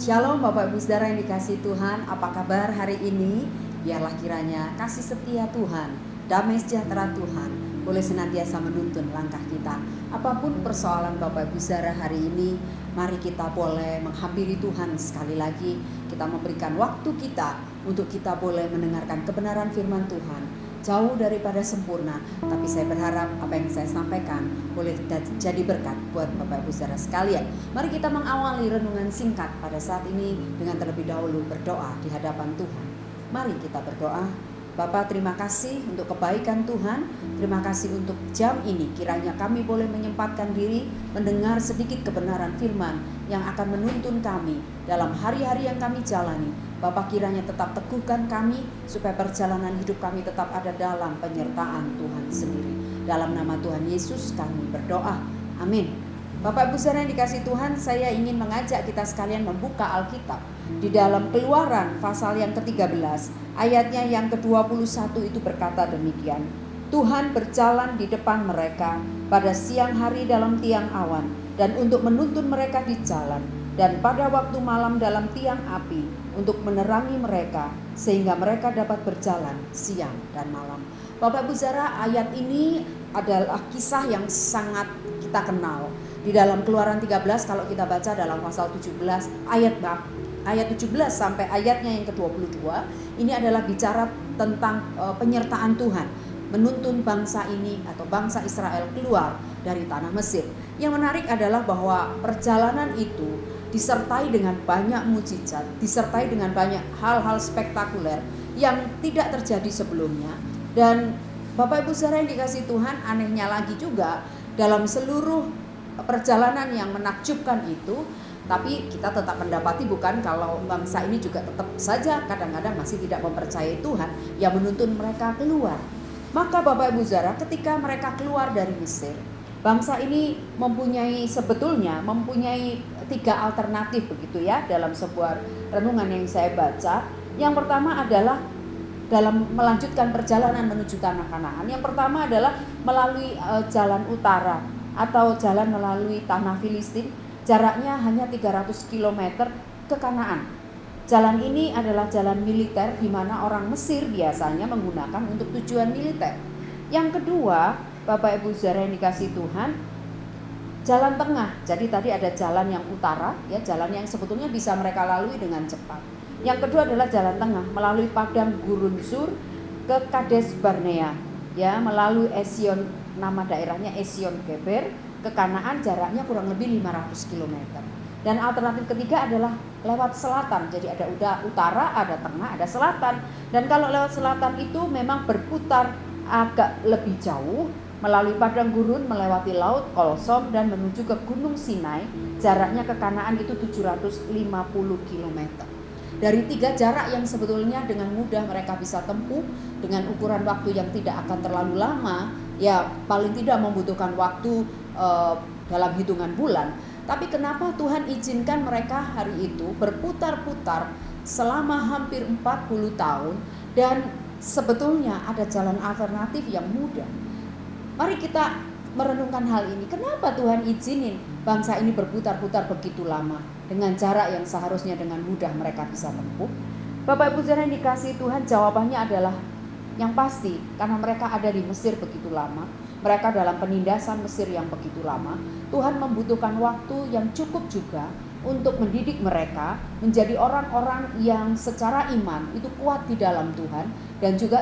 Shalom Bapak Ibu Saudara yang dikasihi Tuhan, apa kabar hari ini? Biarlah kiranya kasih setia Tuhan, damai sejahtera Tuhan boleh senantiasa menuntun langkah kita. Apapun persoalan Bapak Ibu Saudara hari ini, mari kita boleh menghampiri Tuhan sekali lagi. Kita memberikan waktu kita untuk kita boleh mendengarkan kebenaran firman Tuhan. Jauh daripada sempurna, tapi saya berharap apa yang saya sampaikan boleh jadi berkat buat Bapak Ibu Saudara sekalian. Mari kita mengawali renungan singkat pada saat ini dengan terlebih dahulu berdoa di hadapan Tuhan. Mari kita berdoa. Bapa, terima kasih untuk kebaikan Tuhan. Terima kasih untuk jam ini. Kiranya kami boleh menyempatkan diri mendengar sedikit kebenaran firman yang akan menuntun kami dalam hari-hari yang kami jalani. Bapa, kiranya tetap teguhkan kami supaya perjalanan hidup kami tetap ada dalam penyertaan Tuhan sendiri. Dalam nama Tuhan Yesus kami berdoa. Amin. Bapak Ibu Saudara yang dikasihi Tuhan, saya ingin mengajak kita sekalian membuka Alkitab di dalam Keluaran pasal yang ke-13, ayatnya yang ke-21 itu berkata demikian. Tuhan berjalan di depan mereka pada siang hari dalam tiang awan dan untuk menuntun mereka di jalan, dan pada waktu malam dalam tiang api untuk menerangi mereka sehingga mereka dapat berjalan siang dan malam. Bapak Ibu Saudara, ayat ini adalah kisah yang sangat kita kenal. Di dalam Keluaran 13 kalau kita baca dalam pasal 17 ayat 17 sampai ayatnya yang ke-22, ini adalah bicara tentang penyertaan Tuhan menuntun bangsa ini atau bangsa Israel keluar dari tanah Mesir. Yang menarik adalah bahwa perjalanan itu disertai dengan banyak mukjizat, disertai dengan banyak hal-hal spektakuler yang tidak terjadi sebelumnya. Dan Bapak Ibu Saudara yang dikasihi Tuhan, anehnya lagi juga dalam seluruh perjalanan yang menakjubkan itu, tapi kita tetap mendapati bukan kalau bangsa ini juga tetap saja kadang-kadang masih tidak mempercayai Tuhan yang menuntun mereka keluar. Maka Bapak Ibu Saudara, ketika mereka keluar dari Mesir, bangsa ini sebetulnya mempunyai 3 alternatif begitu ya dalam sebuah renungan yang saya baca. Yang pertama adalah dalam melanjutkan perjalanan menuju tanah Kanaan. Yang pertama adalah melalui jalan utara atau jalan melalui tanah Filistin, jaraknya hanya 300 km ke Kanaan. Jalan ini adalah jalan militer di mana orang Mesir biasanya menggunakan untuk tujuan militer. Yang kedua, Bapak Ibu Saudara yang dikasihi Tuhan, jalan tengah. Jadi tadi ada jalan yang utara, ya, jalan yang sebetulnya bisa mereka lalui dengan cepat. Yang kedua adalah jalan tengah melalui padang gurun Sur ke Kades Barnea, ya, melalui Esion, nama daerahnya Esion Geber, ke Kanaan, jaraknya kurang lebih 500 km. Dan alternatif ketiga adalah lewat selatan. Jadi ada utara, ada tengah, ada selatan. Dan kalau lewat selatan itu memang berputar agak lebih jauh melalui padang gurun, melewati laut Kolsom dan menuju ke Gunung Sinai. Jaraknya ke Kanaan itu 750 km. Dari 3 jarak yang sebetulnya dengan mudah mereka bisa tempuh dengan ukuran waktu yang tidak akan terlalu lama, ya paling tidak membutuhkan waktu dalam hitungan bulan. Tapi kenapa Tuhan izinkan mereka hari itu berputar-putar selama hampir 40 tahun dan sebetulnya ada jalan alternatif yang mudah. Mari kita merenungkan hal ini. Kenapa Tuhan izinin bangsa ini berputar-putar begitu lama dengan jarak yang seharusnya dengan mudah mereka bisa tempuh? Bapak Ibu Saudara yang dikasihi Tuhan, jawabannya adalah yang pasti karena mereka ada di Mesir begitu lama, mereka dalam penindasan Mesir yang begitu lama. Tuhan membutuhkan waktu yang cukup juga untuk mendidik mereka menjadi orang-orang yang secara iman itu kuat di dalam Tuhan, dan juga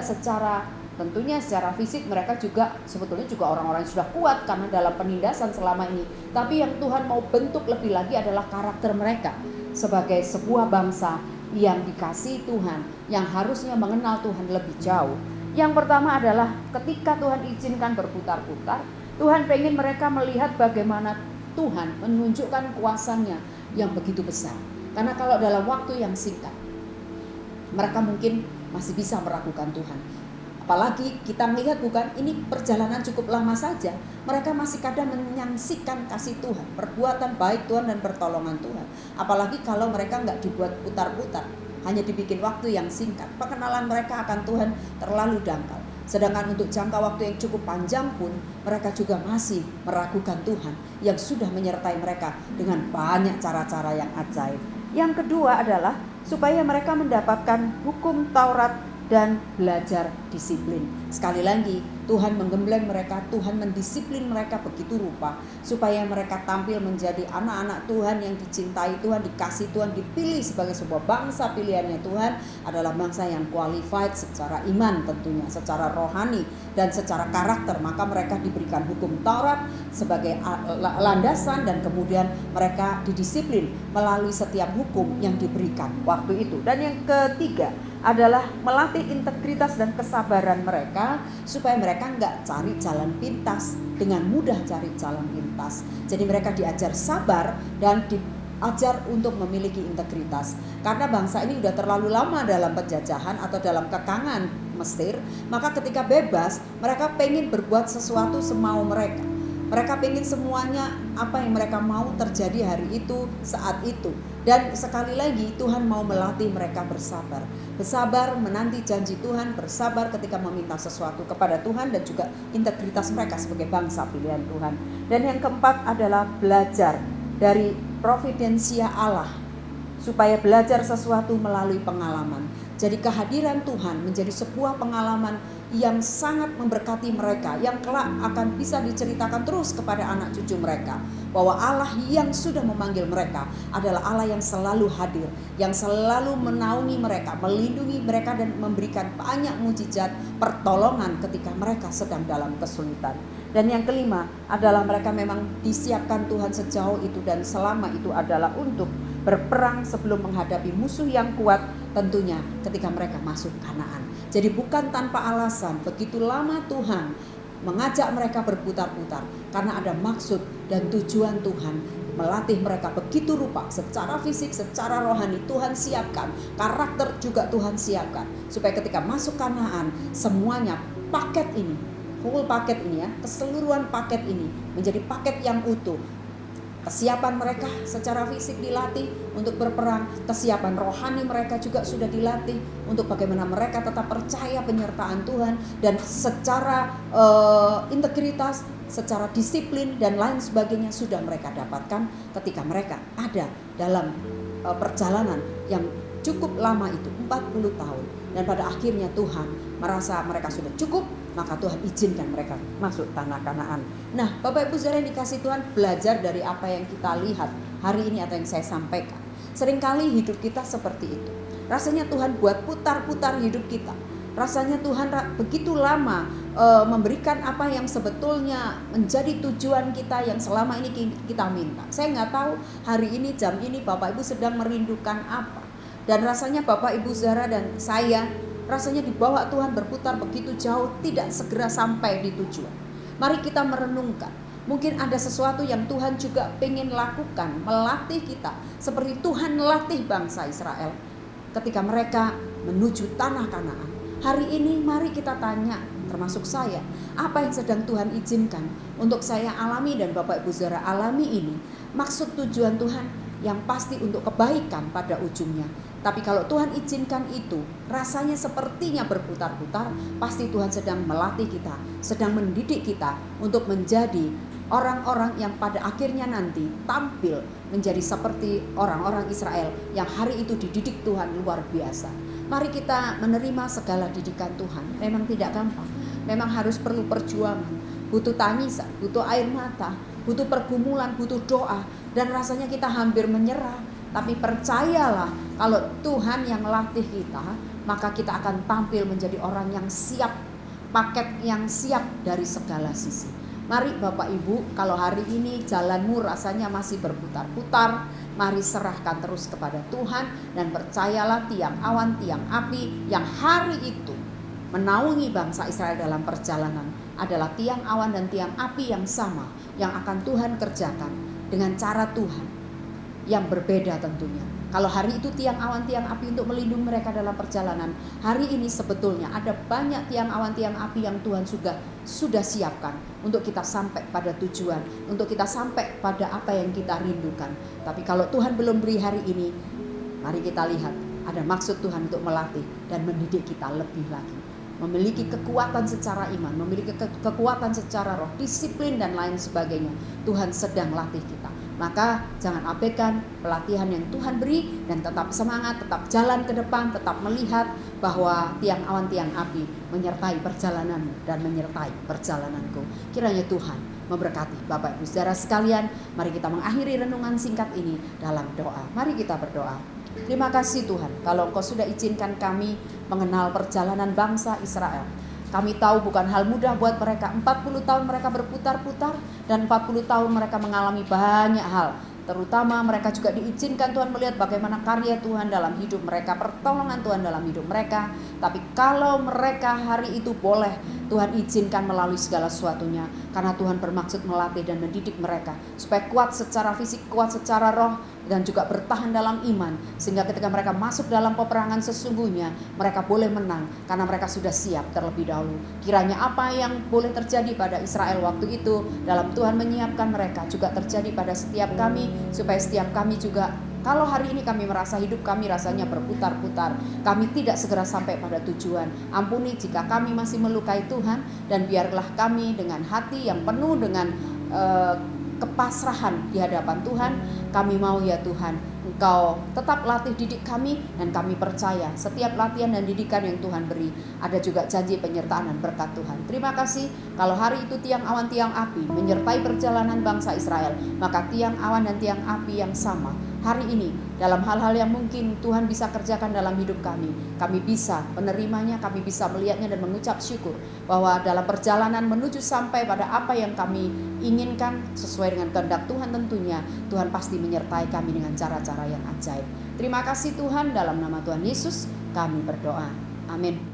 tentunya secara fisik mereka juga sebetulnya juga orang-orang yang sudah kuat karena dalam penindasan selama ini. Tapi yang Tuhan mau bentuk lebih lagi adalah karakter mereka sebagai sebuah bangsa yang dikasihi Tuhan, yang harusnya mengenal Tuhan lebih jauh. Yang pertama adalah ketika Tuhan izinkan berputar-putar, Tuhan pengen mereka melihat bagaimana Tuhan menunjukkan kuasanya yang begitu besar. Karena kalau dalam waktu yang singkat, mereka mungkin masih bisa meragukan Tuhan. Apalagi kita melihat bukan ini perjalanan cukup lama saja, mereka masih kadang menyaksikan kasih Tuhan, perbuatan baik Tuhan dan pertolongan Tuhan. Apalagi kalau mereka nggak dibuat putar-putar, hanya dibikin waktu yang singkat, pengenalan mereka akan Tuhan terlalu dangkal. Sedangkan untuk jangka waktu yang cukup panjang pun mereka juga masih meragukan Tuhan yang sudah menyertai mereka dengan banyak cara-cara yang ajaib. Yang kedua adalah supaya mereka mendapatkan hukum Taurat dan belajar disiplin. Sekali lagi, Tuhan menggembleng mereka, Tuhan mendisiplin mereka begitu rupa supaya mereka tampil menjadi anak-anak Tuhan yang dicintai Tuhan, dikasih Tuhan, dipilih sebagai sebuah bangsa pilihannya Tuhan, adalah bangsa yang qualified secara iman tentunya, secara rohani dan secara karakter. Maka mereka diberikan hukum Taurat sebagai landasan dan kemudian mereka didisiplin melalui setiap hukum yang diberikan waktu itu. Dan yang ketiga adalah melatih integritas dan kesabaran mereka supaya mereka nggak cari jalan pintas, dengan mudah cari jalan pintas. Jadi mereka diajar sabar dan diajar untuk memiliki integritas. Karena bangsa ini udah terlalu lama dalam penjajahan atau dalam kekangan Mesir, maka ketika bebas mereka pengen berbuat sesuatu semau mereka. Mereka pengen semuanya apa yang mereka mau terjadi hari itu, saat itu. Dan sekali lagi Tuhan mau melatih mereka bersabar. Bersabar menanti janji Tuhan, bersabar ketika meminta sesuatu kepada Tuhan, dan juga integritas mereka sebagai bangsa pilihan Tuhan. Dan yang keempat adalah belajar dari providensia Allah, supaya belajar sesuatu melalui pengalaman. Jadi kehadiran Tuhan menjadi sebuah pengalaman yang sangat memberkati mereka, yang kelak akan bisa diceritakan terus kepada anak cucu mereka, bahwa Allah yang sudah memanggil mereka adalah Allah yang selalu hadir, yang selalu menaungi mereka, melindungi mereka, dan memberikan banyak mujizat pertolongan ketika mereka sedang dalam kesulitan. Dan yang kelima adalah mereka memang disiapkan Tuhan sejauh itu dan selama itu adalah untuk berperang sebelum menghadapi musuh yang kuat, tentunya ketika mereka masuk Kanaan. Jadi bukan tanpa alasan begitu lama Tuhan mengajak mereka berputar-putar, karena ada maksud dan tujuan Tuhan melatih mereka begitu rupa, secara fisik, secara rohani Tuhan siapkan, karakter juga Tuhan siapkan, supaya ketika masuk Kanaan semuanya paket ini, whole paket ini ya, keseluruhan paket ini menjadi paket yang utuh. Kesiapan mereka secara fisik dilatih untuk berperang, kesiapan rohani mereka juga sudah dilatih untuk bagaimana mereka tetap percaya penyertaan Tuhan, dan secara integritas, secara disiplin dan lain sebagainya sudah mereka dapatkan ketika mereka ada dalam perjalanan yang cukup lama itu, 40 tahun. Dan pada akhirnya Tuhan merasa mereka sudah cukup, maka Tuhan izinkan mereka masuk tanah Kanaan. Nah, Bapak Ibu Saudara yang dikasih Tuhan, belajar dari apa yang kita lihat hari ini atau yang saya sampaikan. Seringkali hidup kita seperti itu. Rasanya Tuhan buat putar-putar hidup kita. Rasanya Tuhan begitu lama memberikan apa yang sebetulnya menjadi tujuan kita yang selama ini kita minta. Saya nggak tahu hari ini, jam ini Bapak Ibu sedang merindukan apa. Dan rasanya Bapak Ibu Saudara dan saya rasanya dibawa Tuhan berputar begitu jauh, tidak segera sampai di tujuan. Mari kita merenungkan, mungkin ada sesuatu yang Tuhan juga ingin lakukan, melatih kita seperti Tuhan melatih bangsa Israel ketika mereka menuju tanah Kanaan. Hari ini mari kita tanya, termasuk saya, apa yang sedang Tuhan izinkan untuk saya alami dan Bapak Ibu Saudara alami ini. Maksud tujuan Tuhan yang pasti untuk kebaikan pada ujungnya. Tapi kalau Tuhan izinkan itu, rasanya sepertinya berputar-putar, pasti Tuhan sedang melatih kita, sedang mendidik kita untuk menjadi orang-orang yang pada akhirnya nanti tampil menjadi seperti orang-orang Israel yang hari itu dididik Tuhan luar biasa. Mari kita menerima segala didikan Tuhan. Memang tidak gampang, memang harus perlu perjuangan, butuh tangisan, butuh air mata, butuh pergumulan, butuh doa, dan rasanya kita hampir menyerah. Tapi percayalah, kalau Tuhan yang melatih kita, maka kita akan tampil menjadi orang yang siap, paket yang siap dari segala sisi. Mari Bapak Ibu, kalau hari ini jalanmu rasanya masih berputar-putar, mari serahkan terus kepada Tuhan, dan percayalah tiang awan, tiang api yang hari itu menaungi bangsa Israel dalam perjalanan adalah tiang awan dan tiang api yang sama, yang akan Tuhan kerjakan dengan cara Tuhan yang berbeda tentunya. Kalau hari itu tiang awan, tiang api untuk melindungi mereka dalam perjalanan, hari ini sebetulnya ada banyak tiang awan, tiang api yang Tuhan sudah siapkan untuk kita sampai pada tujuan, untuk kita sampai pada apa yang kita rindukan. Tapi kalau Tuhan belum beri hari ini, mari kita lihat ada maksud Tuhan untuk melatih dan mendidik kita lebih lagi, memiliki kekuatan secara iman, memiliki kekuatan secara roh, disiplin dan lain sebagainya. Tuhan sedang latih kita. Maka jangan abaikan pelatihan yang Tuhan beri dan tetap semangat, tetap jalan ke depan, tetap melihat bahwa tiang awan tiang api menyertai perjalananmu dan menyertai perjalananku. Kiranya Tuhan memberkati Bapak Ibu Saudara sekalian. Mari kita mengakhiri renungan singkat ini dalam doa. Mari kita berdoa. Terima kasih Tuhan, kalau Engkau sudah izinkan kami mengenal perjalanan bangsa Israel. Kami tahu bukan hal mudah buat mereka. 40 tahun mereka berputar-putar dan 40 tahun mereka mengalami banyak hal. Terutama mereka juga diizinkan Tuhan melihat bagaimana karya Tuhan dalam hidup mereka, pertolongan Tuhan dalam hidup mereka. Tapi kalau mereka hari itu boleh Tuhan izinkan melalui segala sesuatunya, karena Tuhan bermaksud melatih dan mendidik mereka supaya kuat secara fisik, kuat secara roh, dan juga bertahan dalam iman, sehingga ketika mereka masuk dalam peperangan sesungguhnya mereka boleh menang karena mereka sudah siap terlebih dahulu. Kiranya apa yang boleh terjadi pada Israel waktu itu dalam Tuhan menyiapkan mereka juga terjadi pada setiap kami, supaya setiap kami juga, kalau hari ini kami merasa hidup kami rasanya berputar-putar, kami tidak segera sampai pada tujuan. Ampuni jika kami masih melukai Tuhan, dan biarlah kami dengan hati yang penuh dengan kepasrahan di hadapan Tuhan. Kami mau ya Tuhan, Engkau tetap latih didik kami, dan kami percaya setiap latihan dan didikan yang Tuhan beri ada juga janji penyertaan dan berkat Tuhan. Terima kasih kalau hari itu tiang awan tiang api menyertai perjalanan bangsa Israel, maka tiang awan dan tiang api yang sama hari ini dalam hal-hal yang mungkin Tuhan bisa kerjakan dalam hidup kami bisa menerimanya, kami bisa melihatnya dan mengucap syukur bahwa dalam perjalanan menuju sampai pada apa yang kami inginkan sesuai dengan kehendak Tuhan, tentunya Tuhan pasti menyertai kami dengan cara-cara yang ajaib. Terima kasih Tuhan, dalam nama Tuhan Yesus kami berdoa. Amin.